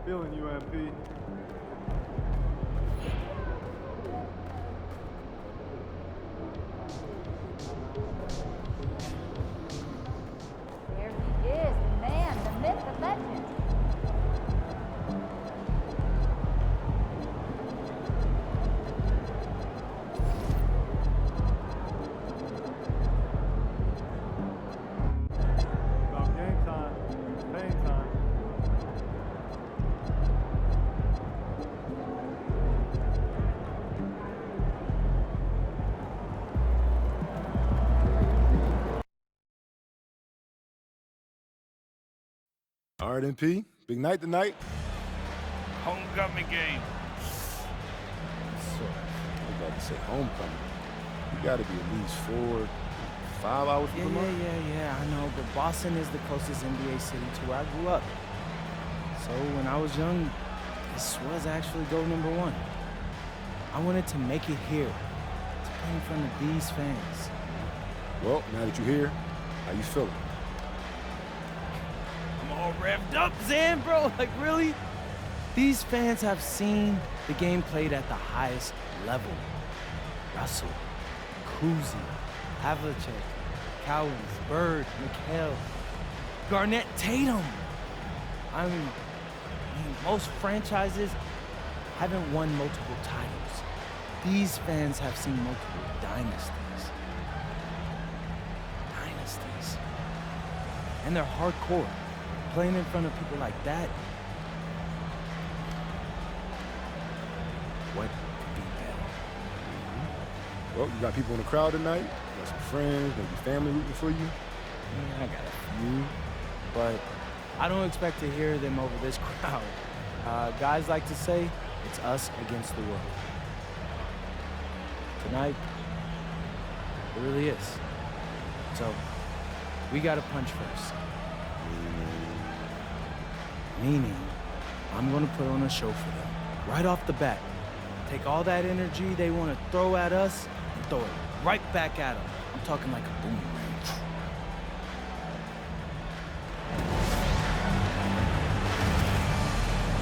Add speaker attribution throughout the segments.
Speaker 1: Feeling you, MP.
Speaker 2: There he is, the man, the myth, the legend.
Speaker 1: About game time, pain time.
Speaker 3: All right, MP. Big night tonight.
Speaker 4: Homecoming game.
Speaker 3: So, I about to say homecoming. You got to be at least 4, 5 hours from the mark.
Speaker 5: Yeah, I know, but Boston is the closest NBA city to where I grew up. So when I was young, this was actually goal number one. I wanted to make it here, to play in front of these fans.
Speaker 3: Well, now that you're here, how you feeling?
Speaker 5: I'm all revved up, Zan, bro. Like, really? These fans have seen the game played at the highest level. Russell, Kuzi, Havlicek, Cowens, Bird, McHale, Garnett, Tatum. I mean, most franchises haven't won multiple titles. These fans have seen multiple dynasties. And they're hardcore. Playing in front of people like that, what could be better?
Speaker 3: Well, you got people in the crowd tonight. You got some friends, maybe family rooting for you.
Speaker 5: Yeah, I got a few, but I don't expect to hear them over this crowd. Guys like to say, it's us against the world. Tonight, it really is. So, we gotta punch first. Meaning, I'm gonna put on a show for them, right off the bat. Take all that energy they wanna throw at us and throw it right back at them. I'm talking like a boomerang.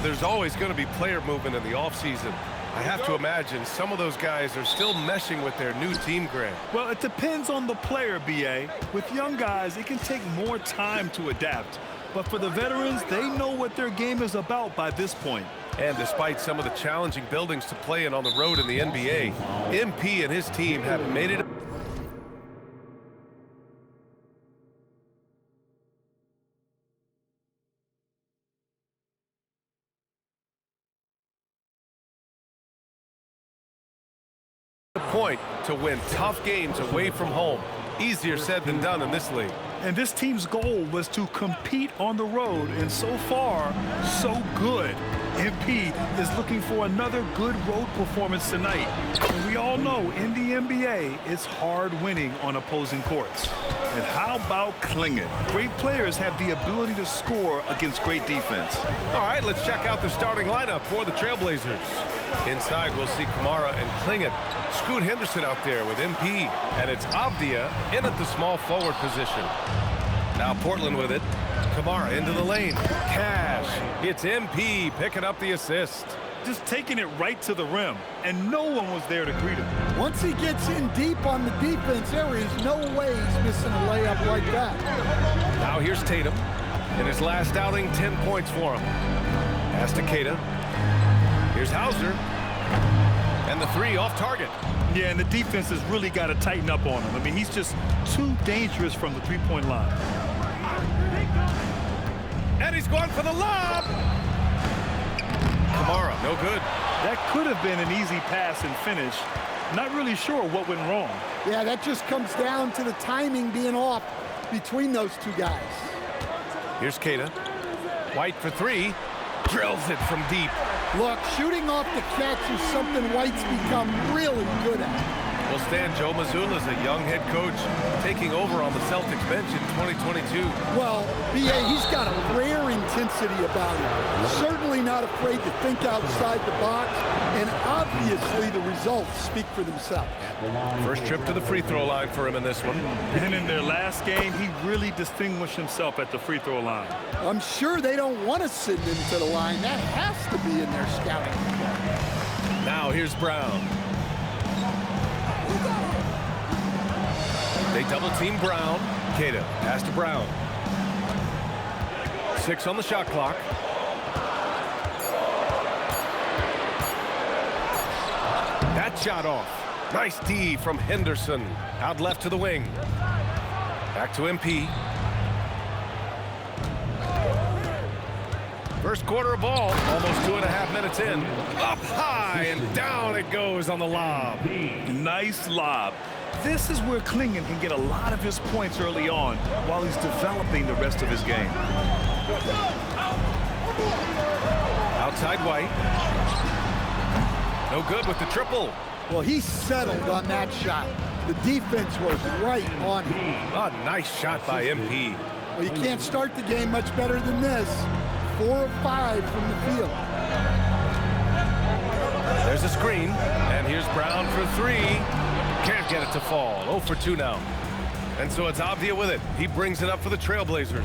Speaker 6: There's always going to be player movement in the offseason. I have to imagine some of those guys are still meshing with their new team, Grant.
Speaker 4: Well, it depends on the player, B.A. With young guys, it can take more time to adapt. But for the veterans, they know what their game is about by this point.
Speaker 6: And despite some of the challenging buildings to play in on the road in the NBA, MP and his team have made it a point to win tough games away from home. Easier said than done in this league.
Speaker 4: And this team's goal was to compete on the road, and so far, so good. MP is looking for another good road performance tonight. And we all know in the NBA, it's hard winning on opposing courts. And how about Klingit? Great players have the ability to score against great defense.
Speaker 6: All right, let's check out the starting lineup for the Trailblazers. Inside, we'll see Kamara and Klingit. Scoot Henderson out there with MP. And it's Avdia in at the small forward position. Now Portland with it. Kamara into the lane. Cash. It's MP picking up the assist.
Speaker 4: Just taking it right to the rim, and no one was there to greet him.
Speaker 7: Once he gets in deep on the defense, there is no way he's missing a layup like that.
Speaker 6: Now here's Tatum. In his last outing, 10 points for him. Pass to Queta. Here's Hauser. And the three off target.
Speaker 4: Yeah, and the defense has really got to tighten up on him. I mean, he's just too dangerous from the three-point line.
Speaker 6: And he's going for the lob. Kamara, no good.
Speaker 4: That could have been an easy pass and finish. Not really sure what went wrong.
Speaker 7: Yeah, that just comes down to the timing being off between those two guys.
Speaker 6: Here's Queta. White for three. Drills it from deep.
Speaker 7: Look, shooting off the catch is something White's become really good at.
Speaker 6: Well, Stan, Joe Mazzulla is a young head coach taking over on the Celtics bench in 2022.
Speaker 7: Well, B.A., he's got a rare intensity about him. Certainly not afraid to think outside the box, and obviously the results speak for themselves.
Speaker 6: First trip to the free throw line for him in this one.
Speaker 4: And in their last game, he really distinguished himself at the free throw line.
Speaker 7: I'm sure they don't want to send him to the line. That has to be in their scouting.
Speaker 6: Now here's Brown. They double team Brown. Queta pass to Brown. 6 on the shot clock. That shot off. Nice D from Henderson. Out left to the wing. Back to MP. First quarter of ball, almost 2.5 minutes in. Up high and down it goes on the lob.
Speaker 4: Nice lob. This is where Clingan can get a lot of his points early on while he's developing the rest of his game.
Speaker 6: Outside White. No good with the triple.
Speaker 7: Well, he settled on that shot. The defense was right on him.
Speaker 6: A nice shot by MP.
Speaker 7: Well, you can't start the game much better than this. 4 of 5 from the field.
Speaker 6: There's a screen, and here's Brown for 3. Can't get it to fall. 0 for 2 now. And so it's Avdia with it. He brings it up for the Trailblazers.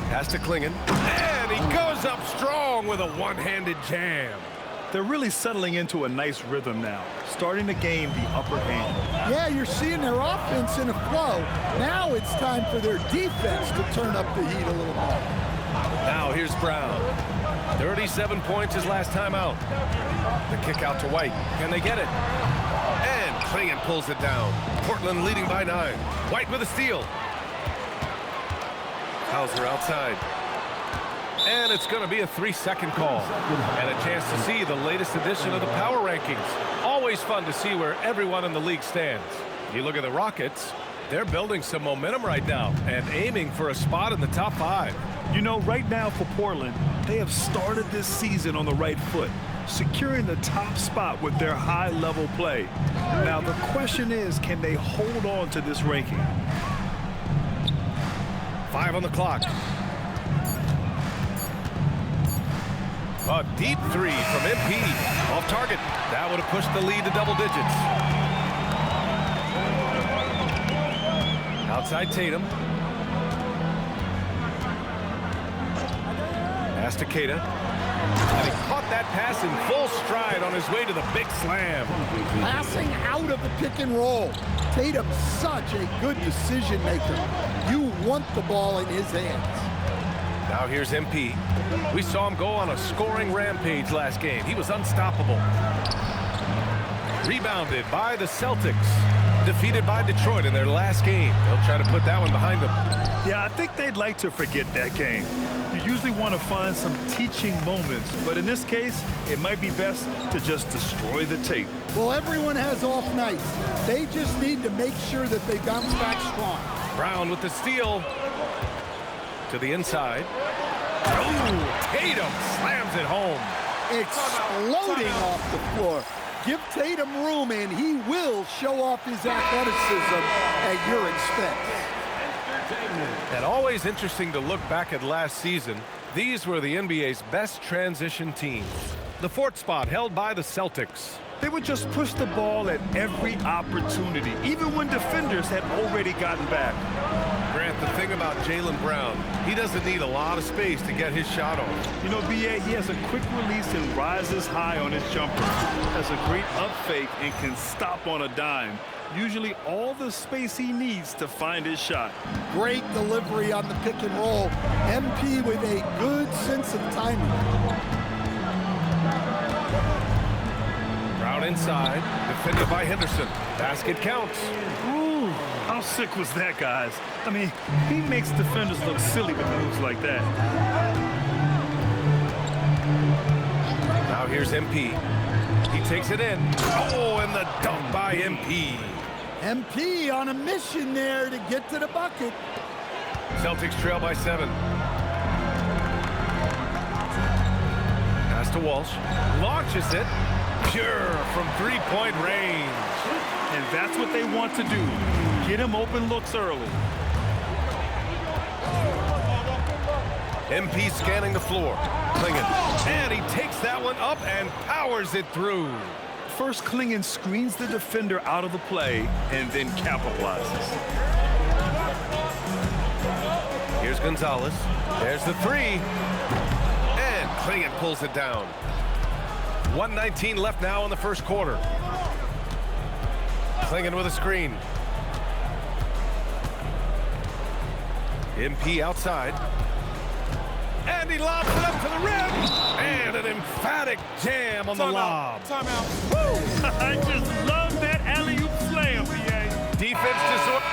Speaker 6: Pass to Clingan, and he goes up strong with a one-handed jam.
Speaker 4: They're really settling into a nice rhythm now, starting to gain the upper hand.
Speaker 7: Yeah, you're seeing their offense in a flow. Now it's time for their defense to turn up the heat a little more.
Speaker 6: Now here's Brown. 37 points his last time out. The kick out to White. Can they get it? And Clingan pulls it down. Portland leading by 9. White with a steal. Hauser outside. And it's going to be a 3-second call. And a chance to see the latest edition of the power rankings. Always fun to see where everyone in the league stands. You look at the Rockets, they're building some momentum right now and aiming for a spot in the top 5.
Speaker 4: You know, right now for Portland, they have started this season on the right foot, securing the top spot with their high-level play. Now, the question is, can they hold on to this ranking?
Speaker 6: 5 on the clock. A deep 3 from MP. Off target. That would have pushed the lead to double digits. Outside Tatum. Pass to Queta. And he caught that pass in full stride on his way to the big slam.
Speaker 7: Passing out of the pick and roll. Tatum's such a good decision maker. You want the ball in his hands.
Speaker 6: Now here's MP. We saw him go on a scoring rampage last game. He was unstoppable. Rebounded by the Celtics. Defeated by Detroit in their last game. They'll try to put that one behind them.
Speaker 4: Yeah, I think they'd like to forget that game. You usually want to find some teaching moments, but in this case, it might be best to just destroy the tape.
Speaker 7: Well, everyone has off nights. They just need to make sure that they bounce back strong.
Speaker 6: Brown with the steal. To the inside. Oh, Tatum slams it home.
Speaker 7: Exploding off the floor. Give Tatum room, and he will show off his athleticism at your expense.
Speaker 6: And always interesting to look back at last season. These were the NBA's best transition teams. The 4th spot held by the Celtics.
Speaker 4: They would just push the ball at every opportunity, even when defenders had already gotten back.
Speaker 6: Grant, the thing about Jaylen Brown, he doesn't need a lot of space to get his shot off.
Speaker 4: You know, B.A., he has a quick release and rises high on his jumper. Has a great up fake and can stop on a dime. Usually all the space he needs to find his shot.
Speaker 7: Great delivery on the pick and roll. MP with a good sense of timing.
Speaker 6: Brown inside, defended by Henderson. Basket counts.
Speaker 4: Ooh, how sick was that, guys? I mean, he makes defenders look silly with moves like that.
Speaker 6: Now here's MP. He takes it in. Oh, and the dunk by MP.
Speaker 7: MP on a mission there to get to the bucket.
Speaker 6: Celtics trail by 7. Pass to Walsh. Launches it. Pure from 3-point range.
Speaker 4: and that's what they want to do. Get him open looks early.
Speaker 6: MP scanning the floor. Clingan. And he takes that one up and powers it through.
Speaker 4: First, Clingan screens the defender out of the play and then capitalizes.
Speaker 6: Here's Gonzalez. There's the three. And Clingan pulls it down. 1:19 left now in the first quarter. Clingan with a screen. MP outside. And he lobs it up to the rim. And an emphatic jam on the lob.
Speaker 1: Timeout.
Speaker 4: I just love that alley-oop slam, PA.
Speaker 6: Defense disorder.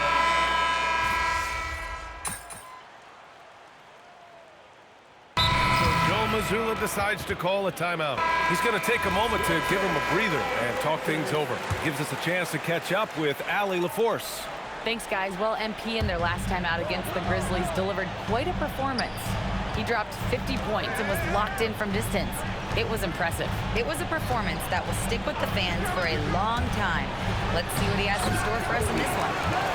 Speaker 6: Joe Mazzulla decides to call a timeout. He's going to take a moment to give him a breather and talk things over. Gives us a chance to catch up with Allie LaForce.
Speaker 8: Thanks, guys. Well, MP in their last time out against the Grizzlies delivered quite a performance. He dropped 50 points and was locked in from distance. It was impressive. It was a performance that will stick with the fans for a long time. Let's see what he has in store for us in this one.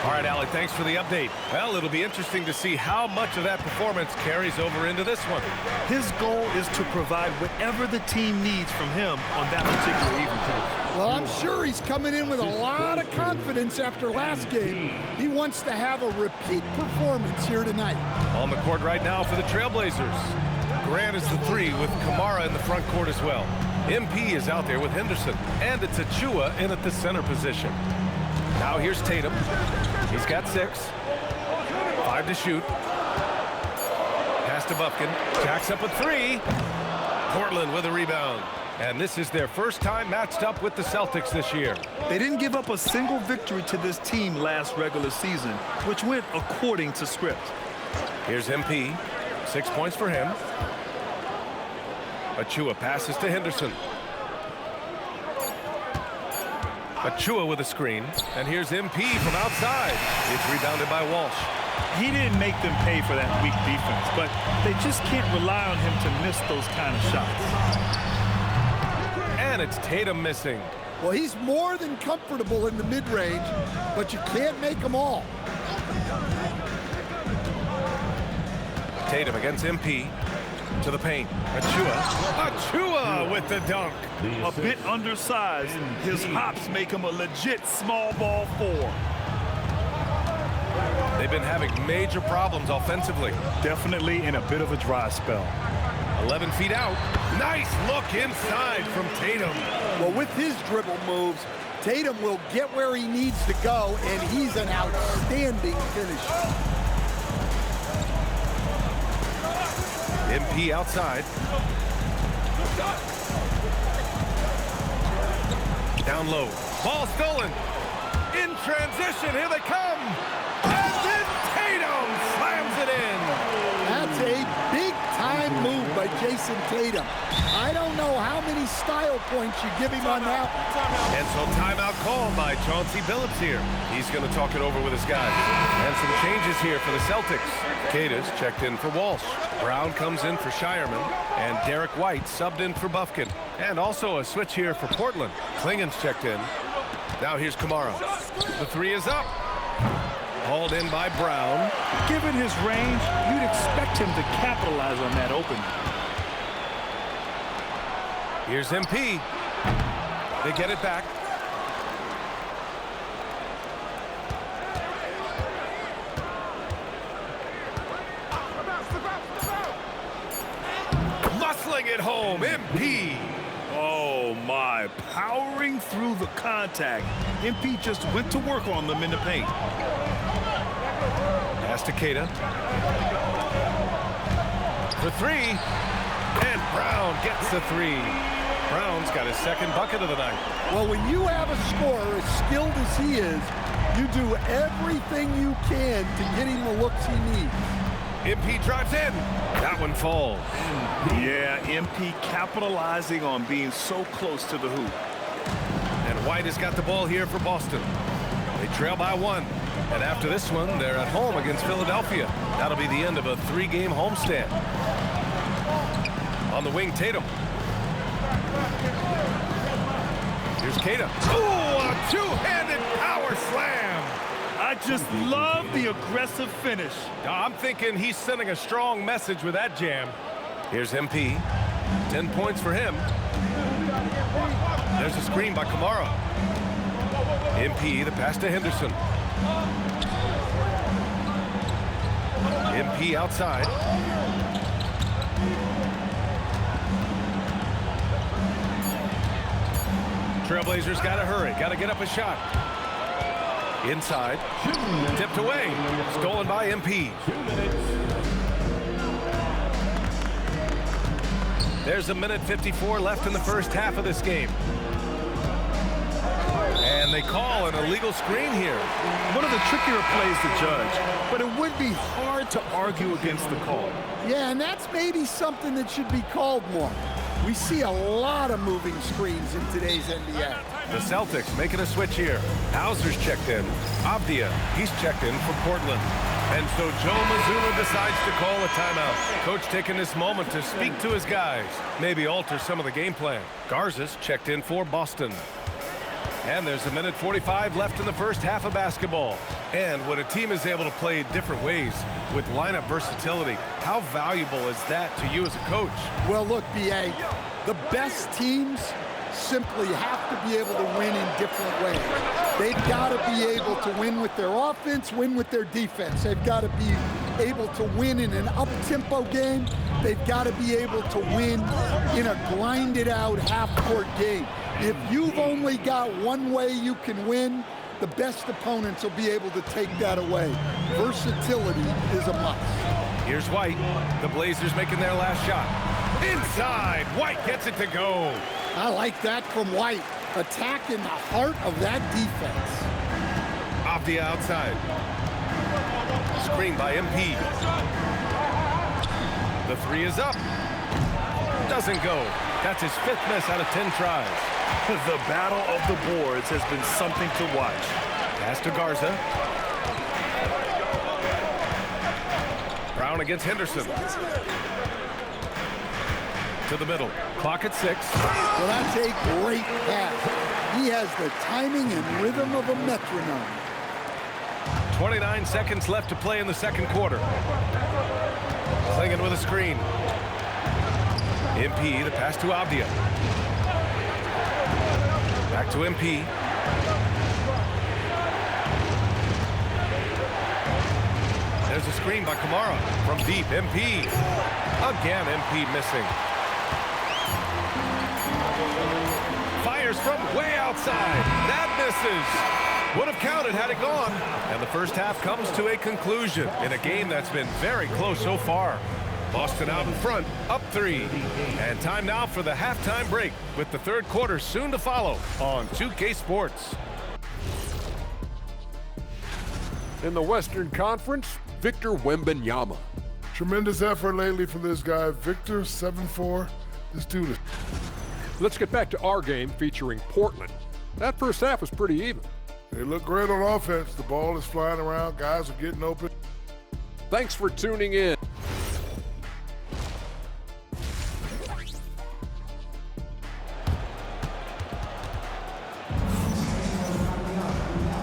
Speaker 6: All right, Allie, thanks for the update. Well, it'll be interesting to see how much of that performance carries over into this one.
Speaker 4: His goal is to provide whatever the team needs from him on that particular evening.
Speaker 7: Well, I'm sure he's coming in with a lot of confidence after last game. He wants to have a repeat performance here tonight.
Speaker 6: On the court right now for the Trailblazers. Grant is the three with Kamara in the front court as well. MP is out there with Henderson. And it's Achua in at the center position. Now here's Tatum. He's got 6. 5 to shoot. Pass to Bufkin. Jacks up a 3. Portland with a rebound. And this is their first time matched up with the Celtics this year.
Speaker 4: They didn't give up a single victory to this team last regular season, which went according to script.
Speaker 6: Here's MP. 6 points for him. Achua passes to Henderson. Achua with a screen. And here's MP from outside. It's rebounded by Walsh.
Speaker 4: He didn't make them pay for that weak defense, but they just can't rely on him to miss those kind of shots.
Speaker 6: And it's Tatum missing.
Speaker 7: Well, he's more than comfortable in the mid-range, but you can't make them all.
Speaker 6: Tatum against MP. To the paint. Achua with the dunk.
Speaker 4: A bit undersized. His hops make him a legit small ball 4.
Speaker 6: They've been having major problems offensively.
Speaker 4: Definitely in a bit of a dry spell.
Speaker 6: 11 feet out. Nice look inside from Tatum.
Speaker 7: Well, with his dribble moves, Tatum will get where he needs to go, and he's an outstanding finisher.
Speaker 6: MP outside. Down low. Ball stolen. In transition. Here they come. And then Tatum slams it in.
Speaker 7: That's a big-time move by Jason Tatum. I don't know how many style points you give him on that.
Speaker 6: And so timeout called by Chauncey Billups here. He's going to talk it over with his guys. And some changes here for the Celtics. Cadiz checked in for Walsh. Brown comes in for Shireman. And Derek White subbed in for Bufkin. And also a switch here for Portland. Klingen's checked in. Now here's Kamara. The 3 is up. Hauled in by Brown.
Speaker 4: Given his range, you'd expect him to capitalize on that opening.
Speaker 6: Here's MP. They get it back. Muscling it home, MP.
Speaker 4: Oh my, powering through the contact. MP just went to work on them in the paint.
Speaker 6: Pass to Queta. For 3. And Brown gets the 3. Brown's got his second bucket of the night.
Speaker 7: Well, when you have a scorer as skilled as he is, you do everything you can to get him the looks he needs.
Speaker 6: MP drives in. That one falls.
Speaker 4: Yeah, MP capitalizing on being so close to the hoop.
Speaker 6: And White has got the ball here for Boston. They trail by 1. And after this one, they're at home against Philadelphia. That'll be the end of a 3-game homestand. On the wing, Tatum. Here's Queta. Oh, a two-handed slam.
Speaker 4: I just love the aggressive finish.
Speaker 6: I'm thinking he's sending a strong message with that jam. Here's MP. 10 points for him. There's a screen by Kamara. MP, the pass to Henderson. MP outside. Trailblazers got to hurry. Got to get up a shot. Inside. Tipped away. Stolen by MP. There's a minute 54 left in the first half of this game. And they call an illegal screen here.
Speaker 4: One of the trickier plays to judge, but it would be hard to argue against the call.
Speaker 7: Yeah, and that's maybe something that should be called more. We see a lot of moving screens in today's NBA.
Speaker 6: The Celtics making a switch here. Hauser's checked in. Avdia, he's checked in for Portland. And so Joe Mazzulla decides to call a timeout. Coach taking this moment to speak to his guys, maybe alter some of the game plan. Garza's checked in for Boston. And there's a minute 45 left in the first half of basketball. And when a team is able to play different ways with lineup versatility, how valuable is that to you as a coach?
Speaker 7: Well, look, B.A., the best teams simply have to be able to win in different ways. They've got to be able to win with their offense, win with their defense. They've got to be able to win in an up-tempo game. They've got to be able to win in a grinded-out half-court game. If you've only got one way you can win, the best opponents will be able to take that away. Versatility is a must.
Speaker 6: Here's White. The Blazers making their last shot. Inside. White gets it to go.
Speaker 7: I like that from White. Attacking the heart of that defense.
Speaker 6: Avdia outside. Screen by MP. The three is up. Doesn't go. That's his 5th miss out of 10 tries.
Speaker 4: The battle of the boards has been something to watch.
Speaker 6: Pass to Garza. Brown against Henderson. To the middle. Clock at 6.
Speaker 7: Well, that's a great pass. He has the timing and rhythm of a metronome.
Speaker 6: 29 seconds left to play in the second quarter. Clingan with a screen. MP, the pass to Avdia. Back to MP. There's a screen by Kamara from deep. MP. Again, MP missing. Fires from way outside. That misses. Would have counted had it gone. And the first half comes to a conclusion in a game that's been very close so far. Boston out in front, up 3. And time now for the halftime break with the third quarter soon to follow on 2K Sports.
Speaker 9: In the Western Conference, Victor Wembanyama.
Speaker 10: Tremendous effort lately from this guy, Victor, 7'4". This dude is...
Speaker 9: Let's get back to our game featuring Portland. That first half was pretty even.
Speaker 10: They look great on offense. The ball is flying around. Guys are getting open.
Speaker 9: Thanks for tuning in.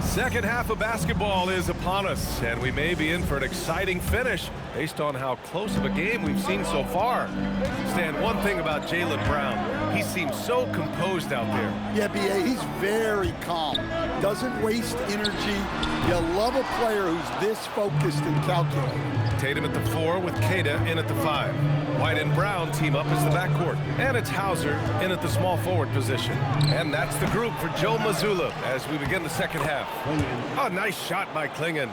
Speaker 6: Second half of basketball is upon us, and we may be in for an exciting finish based on how close of a game we've seen so far. Stan, one thing about Jaylen Brown, he seems so composed out there.
Speaker 7: Yeah, B.A., he's very calm. Doesn't waste energy. You love a player who's this focused and calculated.
Speaker 6: Tatum at the 4 with Queta in at the 5. White and Brown team up as the backcourt. And it's Hauser in at the small forward position. And that's the group for Joe Mazzulla as we begin the second half. Oh, nice shot by Clingan.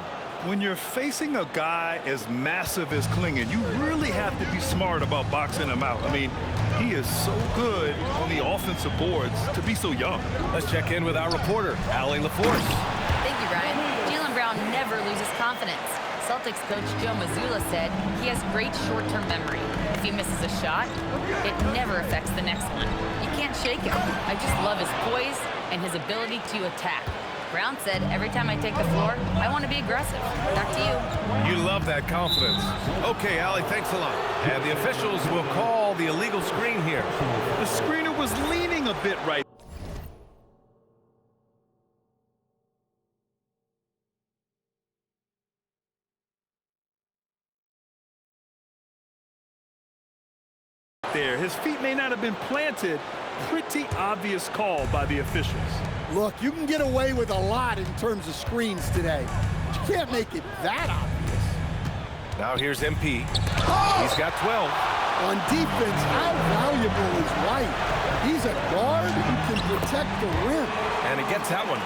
Speaker 4: When you're facing a guy as massive as Clingan, you really have to be smart about boxing him out. I mean, he is so good on the offensive boards to be so young.
Speaker 6: Let's check in with our reporter, Allie LaForce.
Speaker 8: Thank you, Ryan. Jaylen Brown never loses confidence. Celtics coach Joe Mazzulla said he has great short-term memory. If he misses a shot, it never affects the next one. You can't shake him. I just love his poise and his ability to attack. Brown said, every time I take the floor, I want to be aggressive. Back to you.
Speaker 6: You love that confidence. Okay, Allie, thanks a lot. And the officials will call the illegal screen here.
Speaker 4: The screener was leaning a bit right. there. His feet may not have been planted. Pretty obvious call by the officials.
Speaker 7: Look, you can get away with a lot in terms of screens today, but you can't make it that obvious.
Speaker 6: Now here's MP. He's got 12.
Speaker 7: On defense, how valuable is White? He's a guard who can protect the rim.
Speaker 6: And he gets that one.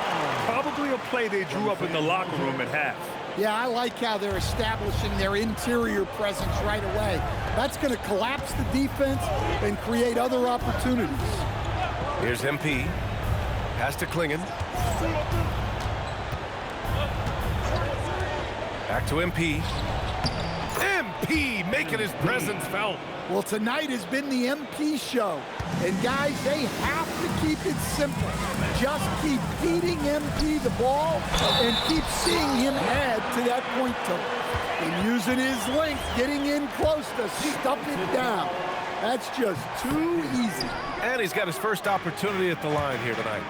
Speaker 4: Probably a play they drew up in the locker room at half.
Speaker 7: Yeah, I like how they're establishing their interior presence right away. That's going to collapse the defense and create other opportunities.
Speaker 6: Here's MP. Pass to Klingon. Back to MP. MP making his presence felt.
Speaker 7: Well, tonight has been the MP show. And guys, they have to keep it simple. Just keep feeding MP the ball and keep seeing him add to that point total. And using his length, getting in close to stuff it down. That's just too easy.
Speaker 6: And he's got his first opportunity at the line here tonight.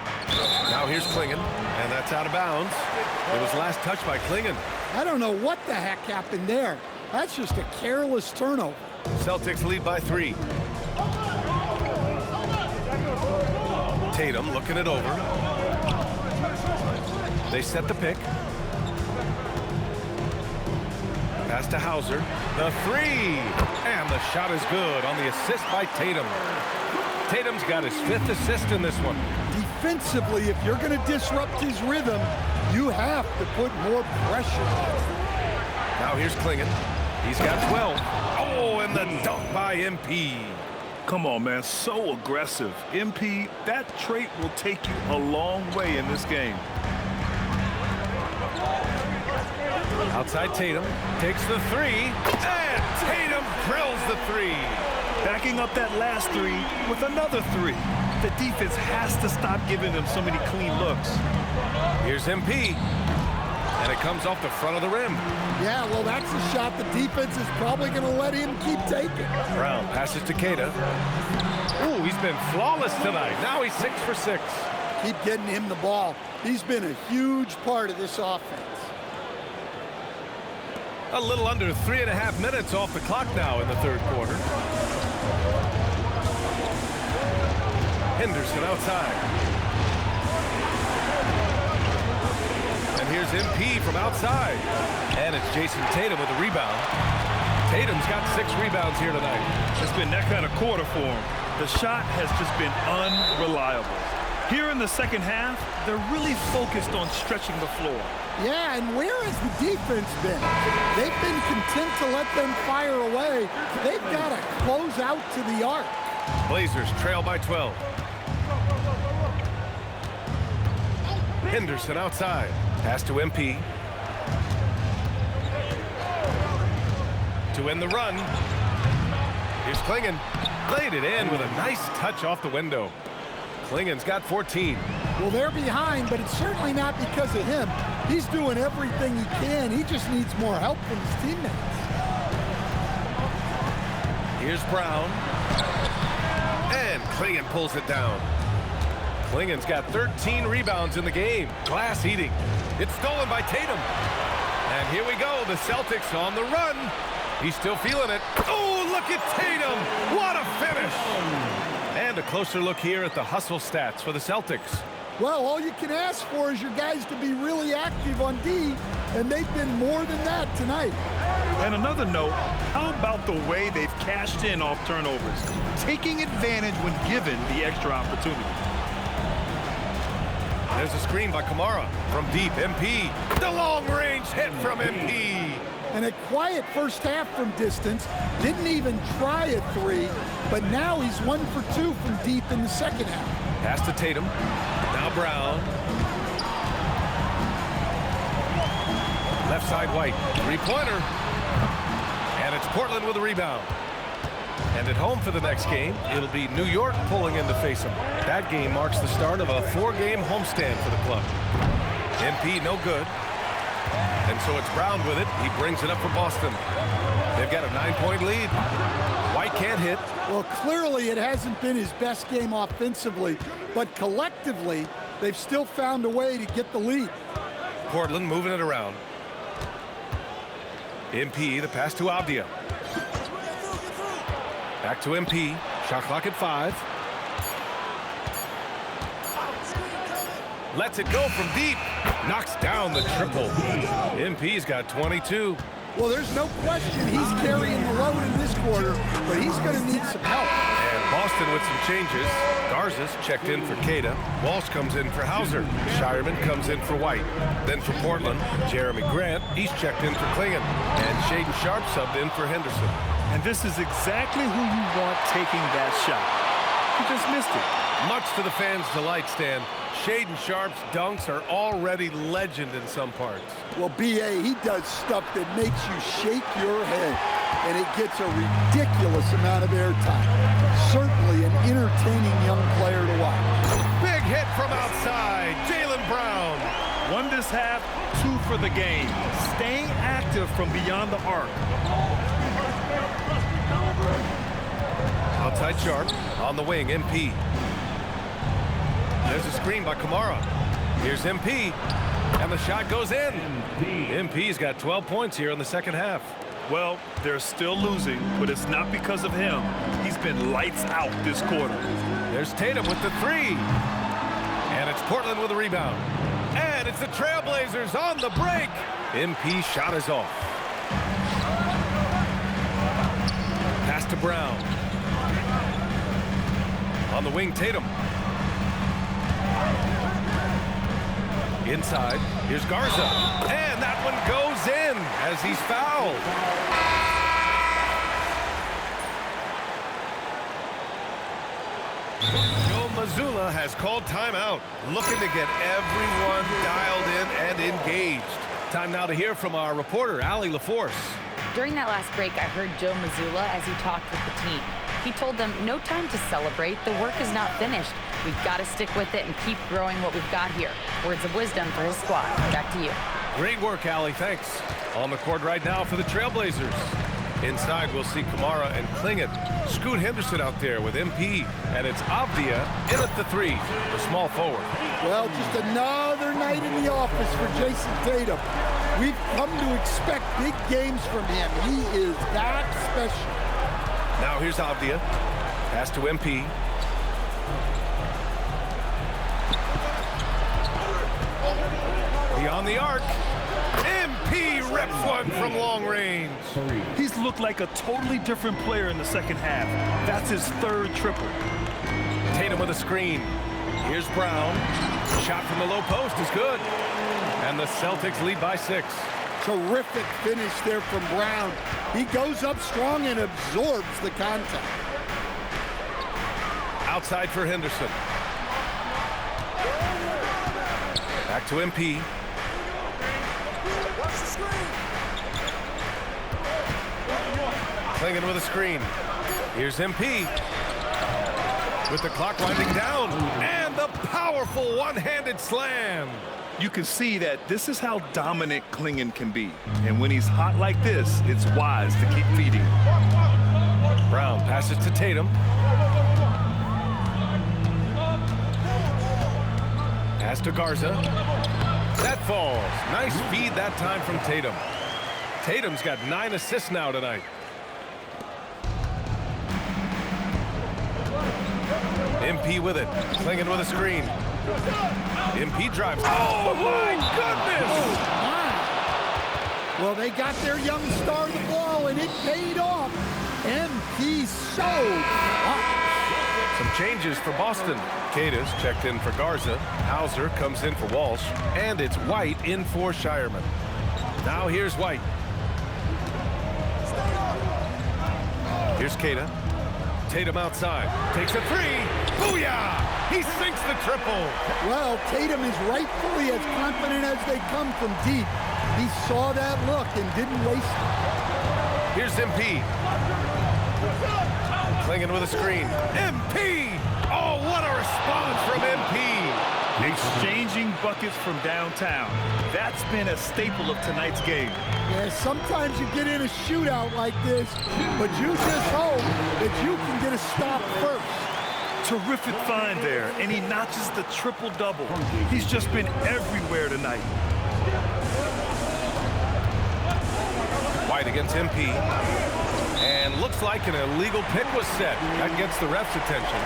Speaker 6: Now here's Klingon, and that's out of bounds. It was last touched by Klingon.
Speaker 7: I don't know what the heck happened there. That's just a careless turnover.
Speaker 6: Celtics lead by 3. Tatum looking it over. They set the pick. Pass to Hauser. The 3. And the shot is good on the assist by Tatum. Tatum's got his 5th assist in this one.
Speaker 7: Defensively, if you're going to disrupt his rhythm, you have to put more pressure on him.
Speaker 6: Now here's Klingon. He's got 12. Oh, and the dunk by MP.
Speaker 4: Come on, man, so aggressive. MP, that trait will take you a long way in this game.
Speaker 6: Outside Tatum, takes the 3, and Tatum drills the 3.
Speaker 4: Backing up that last 3 with another 3. The defense has to stop giving them so many clean looks.
Speaker 6: Here's MP, and it comes off the front of the rim.
Speaker 7: Yeah, well, that's a shot the defense is probably going to let him keep taking.
Speaker 6: Brown passes to Queta. Ooh, he's been flawless tonight. Now he's 6 for 6.
Speaker 7: Keep getting him the ball. He's been a huge part of this offense.
Speaker 6: A little under 3.5 minutes off the clock now in the third quarter. Henderson outside. And here's MP from outside. And it's Jason Tatum with a rebound. Tatum's got 6 rebounds here tonight.
Speaker 4: It's been that kind of quarter for him. The shot has just been unreliable. Here in the second half, they're really focused on stretching the floor.
Speaker 7: Yeah, and where has the defense been? They've been content to let them fire away. They've got to close out to the arc.
Speaker 6: Blazers trail by 12. Henderson outside. Pass to MP. To end the run. Here's Klingon. Laid it in with a nice touch off the window. Klingon's got 14.
Speaker 7: Well, they're behind, but it's certainly not because of him. He's doing everything he can. He just needs more help from his teammates.
Speaker 6: Here's Brown. And Klingon pulls it down. Klingon's got 13 rebounds in the game. Glass eating. It's stolen by Tatum. And here we go. The Celtics on the run. He's still feeling it. Oh, look at Tatum. What a finish. And a closer look here at the hustle stats for the Celtics.
Speaker 7: Well, all you can ask for is your guys to be really active on D, and they've been more than that tonight.
Speaker 4: And another note, how about the way they've cashed in off turnovers, taking advantage when given the extra opportunity.
Speaker 6: There's a screen by Kamara from deep. MP. The long-range hit from MP.
Speaker 7: And a quiet first half from distance. Didn't even try a 3, but now he's 1 for 2 from deep in the second half.
Speaker 6: Pass to Tatum. Now Brown. Left side White. 3-pointer. And it's Portland with a rebound. And at home for the next game, it'll be New York pulling in to face them. That game marks the start of a 4-game homestand for the club. MP no good. And so it's Brown with it. He brings it up for Boston. They've got a 9-point lead. White can't hit.
Speaker 7: Well, clearly it hasn't been his best game offensively, but collectively, they've still found a way to get the lead.
Speaker 6: Portland moving it around. MP, the pass to Avdia. Back to MP. Shot clock at 5. Lets it go from deep. Knocks down the triple. MP's got 22.
Speaker 7: Well, there's no question he's carrying the load in this quarter, but he's going to need some help.
Speaker 6: And Boston with some changes. Garza's checked in for Queta. Walsh comes in for Hauser. Shireman comes in for White. Then for Portland, Jeremy Grant. He's checked in for Klingon. And Shaden Sharp subbed in for Henderson.
Speaker 4: And this is exactly who you want taking that shot. He just missed it.
Speaker 6: Much to the fans' delight, Stan. Shaden Sharp's dunks are already legend in some parts.
Speaker 7: Well, B.A., he does stuff that makes you shake your head, and it gets a ridiculous amount of airtime. Certainly an entertaining young player to watch.
Speaker 6: Big hit from outside, Jaylen Brown.
Speaker 4: 1 this half, 2 for the game. Staying active from beyond the arc.
Speaker 6: Outside Sharp, on the wing, MP. There's a screen by Kamara. Here's MP, and the shot goes in. MP's got 12 points here in the second half.
Speaker 4: Well, they're still losing, but it's not because of him. He's been lights out this quarter.
Speaker 6: There's Tatum with the 3. And it's Portland with a rebound. And it's the Trailblazers on the break. MP shot is off. Pass to Brown. On the wing, Tatum. Inside, here's Garza. And that one goes in as he's fouled. Joe Mazzulla has called timeout, looking to get everyone dialed in and engaged. Time now to hear from our reporter, Allie LaForce.
Speaker 8: During that last break, I heard Joe Mazzulla as he talked with the team. He told them, no time to celebrate. The work is not finished. We've got to stick with it and keep growing what we've got here. Words of wisdom for his squad. Back to you.
Speaker 6: Great work, Allie. Thanks. On the court right now for the Trailblazers. Inside, we'll see Kamara and Klingon. Scoot Henderson out there with MP. And it's Avdia in at the 3, the small forward.
Speaker 7: Well, just another night in the office for Jason Tatum. We've come to expect big games from him. He is that special.
Speaker 6: Now here's Avdia. Pass to MP. Beyond the arc. MP rips one from long range.
Speaker 4: He's looked like a totally different player in the second half. That's his 3rd triple.
Speaker 6: Tatum with a screen. Here's Brown. Shot from the low post is good. And the Celtics lead by 6.
Speaker 7: Terrific finish there from Brown. He goes up strong and absorbs the contact.
Speaker 6: Outside for Henderson. Back to MP. Klingon with a screen. Here's MP. With the clock winding down. And the powerful one-handed slam.
Speaker 4: You can see that this is how dominant Klingon can be. And when he's hot like this, it's wise to keep feeding.
Speaker 6: Brown passes to Tatum. Pass to Garza. That falls. Nice feed that time from Tatum. Tatum's got 9 assists now tonight. MP with it. Klingon with a screen. MP drives. Oh, my goodness!
Speaker 7: Well, they got their young star the ball, and it paid off. MP so hot.
Speaker 6: Some changes for Boston. Queta's checked in for Garza. Hauser comes in for Walsh. And it's White in for Shireman. Now here's White. Here's Queta. Tatum outside. Takes a 3. Booyah! He sinks the triple.
Speaker 7: Well, Tatum is rightfully as confident as they come from deep. He saw that look and didn't waste it.
Speaker 6: Here's MP. Klingon with a screen. MP! Oh, what a response from MP!
Speaker 4: Exchanging buckets from downtown. That's been a staple of tonight's game.
Speaker 7: Yeah, sometimes you get in a shootout like this, but you just hope that you can get a stop first.
Speaker 4: Terrific find there, and he notches the triple-double. He's just been everywhere tonight.
Speaker 6: White against MP. And looks like an illegal pick was set. That gets the ref's attention.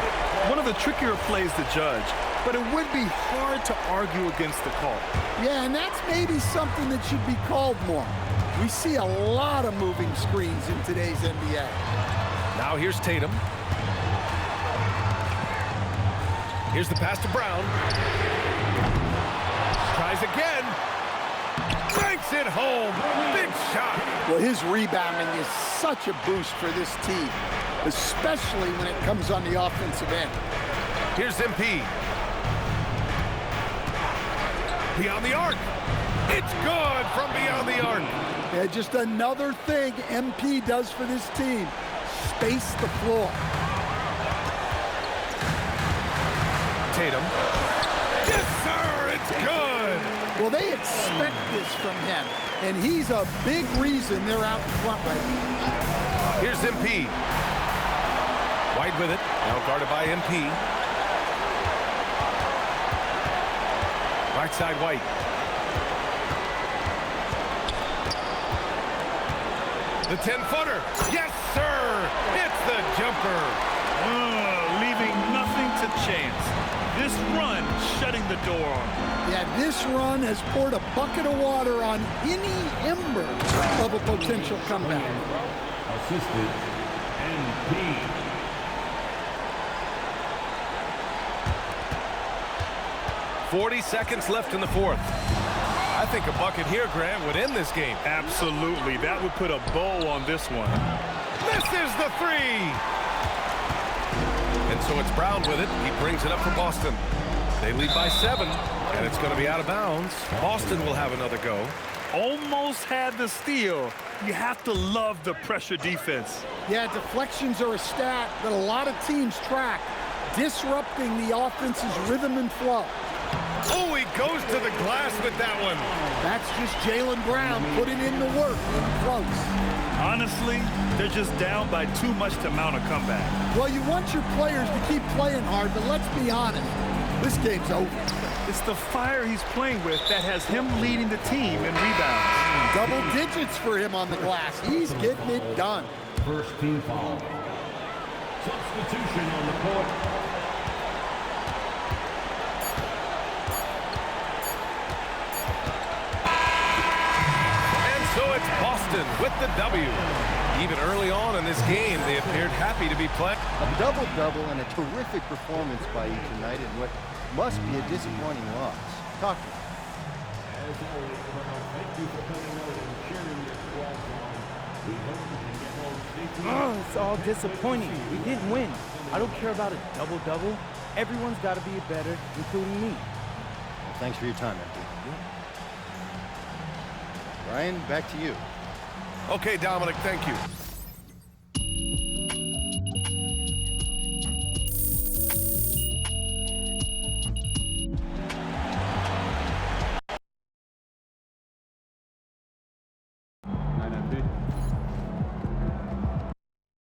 Speaker 4: One of the trickier plays to judge, but it would be hard to argue against the call.
Speaker 7: Yeah, and that's maybe something that should be called more. We see a lot of moving screens in today's NBA.
Speaker 6: Now here's Tatum. Here's the pass to Brown. Tries again. Banks it home. Big shot.
Speaker 7: Well, his rebounding is such a boost for this team, especially when it comes on the offensive end.
Speaker 6: Here's MP. Beyond the arc. It's good from beyond the arc.
Speaker 7: Yeah, just another thing MP does for this team. Space the floor.
Speaker 6: Tatum. Yes, sir, it's good.
Speaker 7: Well, they expect this from him, and he's a big reason they're out in front right now.
Speaker 6: Here's MP. White with it, now guarded by MP. Right side, White. The 10-footer. Yes, sir. It's the jumper.
Speaker 4: Leaving nothing to chance. This run shutting the door on him.
Speaker 7: Yeah, this run has poured a bucket of water on any ember of a potential comeback.
Speaker 11: Assisted NP.
Speaker 6: .40 seconds left in the fourth. I think a bucket here, Grant, would end this game.
Speaker 4: Absolutely. That would put a bow on this one.
Speaker 6: Misses the three. And so it's Brown with it. He brings it up for Boston. They lead by 7, and it's going to be out of bounds. Boston will have another go.
Speaker 4: Almost had the steal. You have to love the pressure defense.
Speaker 7: Yeah, deflections are a stat that a lot of teams track, disrupting the offense's rhythm and flow.
Speaker 6: Oh, he goes to the glass with that one.
Speaker 7: That's just Jaylen Brown putting in the work in close.
Speaker 4: Honestly, they're just down by too much to mount a comeback.
Speaker 7: Well, you want your players to keep playing hard, but let's be honest, this game's over.
Speaker 4: It's the fire he's playing with that has him leading the team in rebounds.
Speaker 7: Double digits for him on the glass. He's getting it done.
Speaker 11: First team foul. Substitution on the court.
Speaker 6: So it's Boston with the W. Even early on in this game, they appeared happy to be playing.
Speaker 12: A double-double and a terrific performance by each tonight in what must be a disappointing loss. Talk to me.
Speaker 11: As always, thank you for coming out and sharing your squad time. We hope you can get home safely.
Speaker 5: It's all disappointing. We didn't win. I don't care about a double-double. Everyone's got to be better, including me.
Speaker 12: Well, thanks for your time, MP. Ryan, back to you.
Speaker 6: Okay, Dominic, thank you.